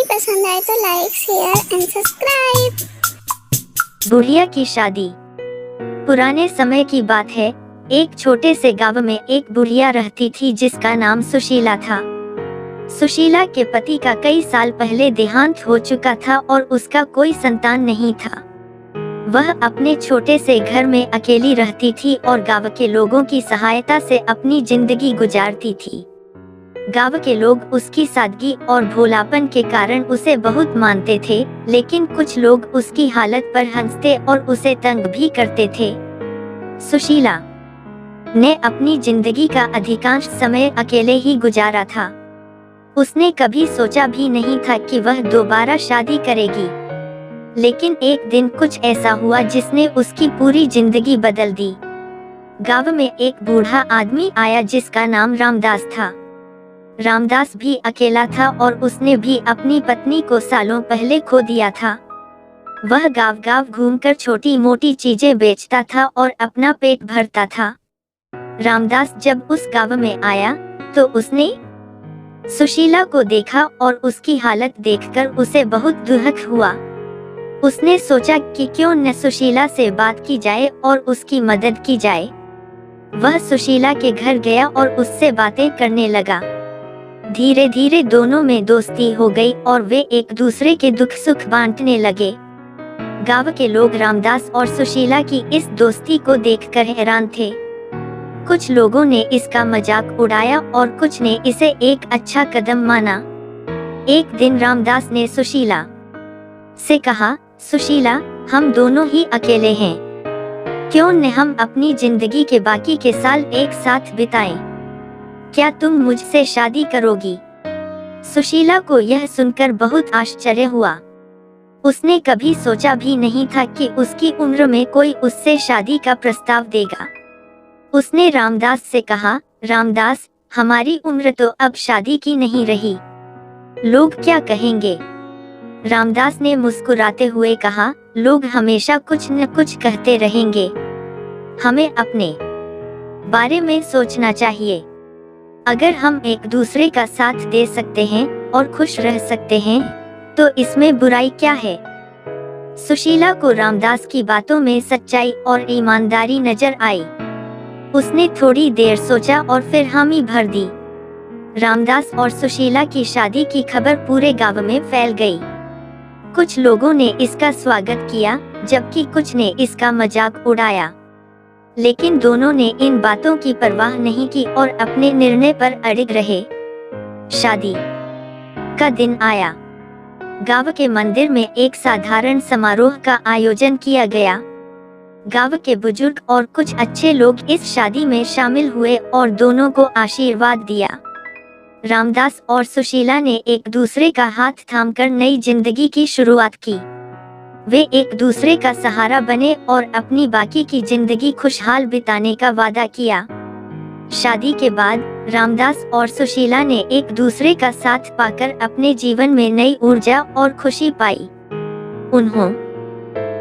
पसंद आए तो लाइक शेयर एंड सब्सक्राइब। बुढ़िया की शादी। पुराने समय की बात है। एक छोटे से गांव में एक बुढ़िया रहती थी जिसका नाम सुशीला था। सुशीला के पति का कई साल पहले देहांत हो चुका था और उसका कोई संतान नहीं था। वह अपने छोटे से घर में अकेली रहती थी और गांव के लोगों की सहायता से अपनी जिंदगी गुजारती थी। गांव के लोग उसकी सादगी और भोलापन के कारण उसे बहुत मानते थे, लेकिन कुछ लोग उसकी हालत पर हंसते और उसे तंग भी करते थे। सुशीला ने अपनी जिंदगी का अधिकांश समय अकेले ही गुजारा था। उसने कभी सोचा भी नहीं था कि वह दोबारा शादी करेगी, लेकिन एक दिन कुछ ऐसा हुआ जिसने उसकी पूरी जिंदगी बदल दी। गांव में एक बूढ़ा आदमी आया जिसका नाम रामदास था। रामदास भी अकेला था और उसने भी अपनी पत्नी को सालों पहले खो दिया था। वह गांव-गांव घूमकर छोटी मोटी चीजें बेचता था और अपना पेट भरता था। रामदास जब उस गांव में आया तो उसने सुशीला को देखा और उसकी हालत देखकर उसे बहुत दुख हुआ। उसने सोचा कि क्यों न सुशीला से बात की जाए और उसकी मदद की जाए। वह सुशीला के घर गया और उससे बातें करने लगा। धीरे धीरे दोनों में दोस्ती हो गई और वे एक दूसरे के दुख सुख बांटने लगे। गांव के लोग रामदास और सुशीला की इस दोस्ती को देखकर हैरान थे। कुछ लोगों ने इसका मजाक उड़ाया और कुछ ने इसे एक अच्छा कदम माना। एक दिन रामदास ने सुशीला से कहा, सुशीला, हम दोनों ही अकेले हैं, क्यों न हम अपनी जिंदगी के बाकी के साल एक साथ बिताएं? क्या तुम मुझसे शादी करोगी? सुशीला को यह सुनकर बहुत आश्चर्य हुआ। उसने कभी सोचा भी नहीं था कि उसकी उम्र में कोई उससे शादी का प्रस्ताव देगा। उसने रामदास से कहा, रामदास, हमारी उम्र तो अब शादी की नहीं रही, लोग क्या कहेंगे? रामदास ने मुस्कुराते हुए कहा, लोग हमेशा कुछ न कुछ कहते रहेंगे, हमें अपने बारे में सोचना चाहिए। अगर हम एक दूसरे का साथ दे सकते हैं और खुश रह सकते हैं तो इसमें बुराई क्या है? सुशीला को रामदास की बातों में सच्चाई और ईमानदारी नजर आई। उसने थोड़ी देर सोचा और फिर हामी भर दी। रामदास और सुशीला की शादी की खबर पूरे गांव में फैल गई। कुछ लोगों ने इसका स्वागत किया जबकि कुछ ने इसका मजाक उड़ाया, लेकिन दोनों ने इन बातों की परवाह नहीं की और अपने निर्णय पर अड़िग रहे। शादी का दिन आया। गांव के मंदिर में एक साधारण समारोह का आयोजन किया गया। गांव के बुजुर्ग और कुछ अच्छे लोग इस शादी में शामिल हुए और दोनों को आशीर्वाद दिया। रामदास और सुशीला ने एक दूसरे का हाथ थामकर नई जिंदगी की शुरुआत की। वे एक दूसरे का सहारा बने और अपनी बाकी की जिंदगी खुशहाल बिताने का वादा किया। शादी के बाद रामदास और सुशीला ने एक दूसरे का साथ पाकर अपने जीवन में नई ऊर्जा और खुशी पाई। उन्होंने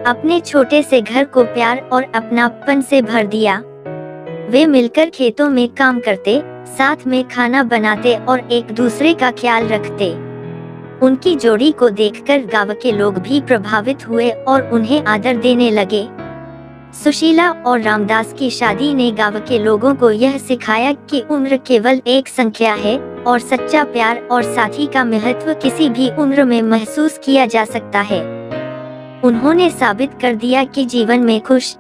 अपने छोटे से घर को प्यार और अपनापन से भर दिया। वे मिलकर खेतों में काम करते, साथ में खाना बनाते और एक दूसरे का ख्याल रखते। उनकी जोड़ी को देखकर गांव के लोग भी प्रभावित हुए और उन्हें आदर देने लगे। सुशीला और रामदास की शादी ने गांव के लोगों को यह सिखाया कि उम्र केवल एक संख्या है और सच्चा प्यार और साथी का महत्व किसी भी उम्र में महसूस किया जा सकता है। उन्होंने साबित कर दिया कि जीवन में खुश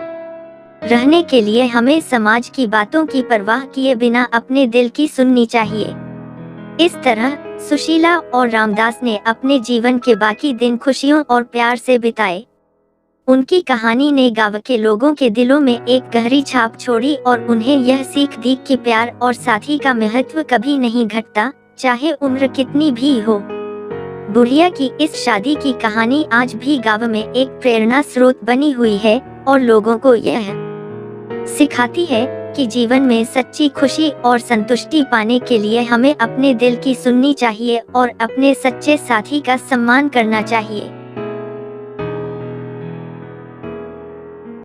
रहने के लिए हमें समाज की बातों की परवाह किए बिना अपने दिल की सुननी चाहिए। इस तरह सुशीला और रामदास ने अपने जीवन के बाकी दिन खुशियों और प्यार से बिताए। उनकी कहानी ने गांव के लोगों के दिलों में एक गहरी छाप छोड़ी और उन्हें यह सीख दी कि प्यार और साथी का महत्व कभी नहीं घटता, चाहे उम्र कितनी भी हो। बुढ़िया की इस शादी की कहानी आज भी गांव में एक प्रेरणा स्रोत बनी हुई है और लोगों को यह सिखाती है कि जीवन में सच्ची खुशी और संतुष्टि पाने के लिए हमें अपने दिल की सुननी चाहिए और अपने सच्चे साथी का सम्मान करना चाहिए।